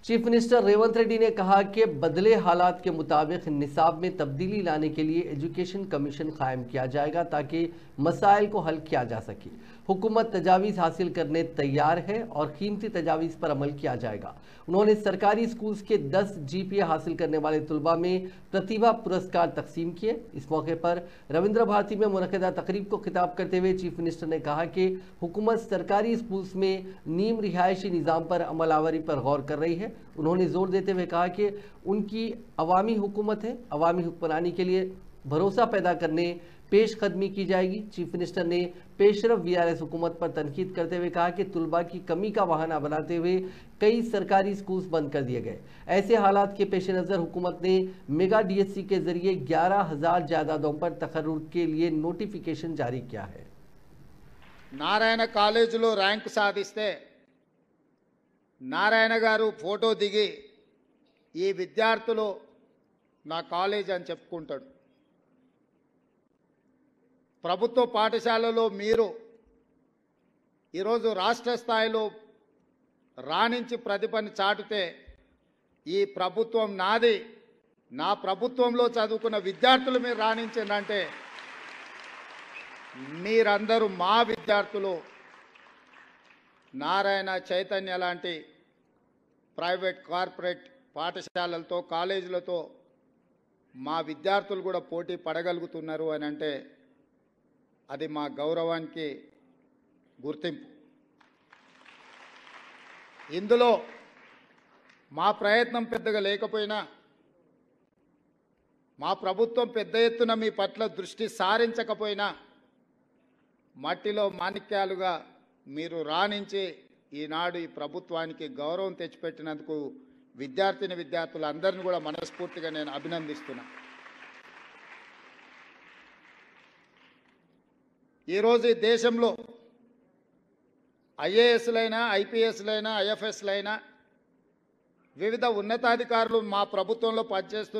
Chief minister Revanth Reddy ने कहा कि बदले हालात के मुताबिक निसाब में तब्दीली लाने के लिए एजुकेशन कमीशन कायम किया जाएगा ताकि मसाइल को हल किया जा सके। हुकूमत तजावीज़ हासिल करने तैयार है और कीमती तजावीज़ पर अमल किया जाएगा। उन्होंने सरकारी स्कूल्स के 10 GPA हासिल करने वाले तुलबा में प्रतिभा पुरस्कार तकसीम किए। इस मौके पर रविंद्र भारती में मुनक़दा तकरीब को खिताब करते हुए चीफ मिनिस्टर ने कहा कि हुकूमत सरकारी स्कूल्स में नीम रिहायशी निज़ाम पर अमलावरी पर गौर कर रही है। उन्होंने जोर देते हुए कहा कि उनकी अवामी हुकूमत है, अवामी हुक्मरानी के लिए भरोसा पैदा करने पेशकदमी की जाएगी। चीफ मिनिस्टर ने पेशरफ VRS हुकूमत पर तनकीद करते हुए कहा कि तुलबा की कमी का बहाना बनाते हुए कई सरकारी स्कूल्स बंद कर दिए गए। ऐसे हालात के पेश नज़र हुकूमत ने मेगा DSC के जरिए 11,000 जायदादों पर तकर्रुर के लिए नोटिफिकेशन जारी किया है। నారాయణ కాలేజీలో ర్యాంక్ సాధిస్తే నారాయణ గారు ఫోటో దిగి ఈ విద్యార్థులు నా కాలేజ్ అని చెప్పుకుంటాడు। ప్రభుత్వ పాఠశాలలో మీరు ఈరోజు రాష్ట్ర స్థాయిలో రాణించి ప్రతిభను చాటితే ఈ ప్రభుత్వం నాది, నా ప్రభుత్వంలో చదువుకున్న విద్యార్థులు మీరు రాణించారంటే మీరందరూ మా విద్యార్థులు। నారాయణ చైతన్య లాంటి ప్రైవేట్ కార్పొరేట్ పాఠశాలలతో కాలేజీలతో మా విద్యార్థులు కూడా పోటీ పడగలుగుతున్నారు అని అంటే అది మా గౌరవానికి గుర్తింపు। ఇందులో మా ప్రయత్నం పెద్దగా లేకపోయినా మా ప్రభుత్వం పెద్ద ఎత్తున మీ పట్ల దృష్టి సారించకపోయినా మట్టిలో మాణిక్యాలుగా మీరు రాణించి ఈనాడు ఈ ప్రభుత్వానికి గౌరవం తెచ్చిపెట్టినందుకు విద్యార్థులందరినీ కూడా మనస్ఫూర్తిగా నేను అభినందిస్తున్నా। ఈరోజు ఈ దేశంలో IASలైనా IPSలైనా IFSలైనా వివిధ ఉన్నతాధికారులు మా ప్రభుత్వంలో పనిచేస్తున్న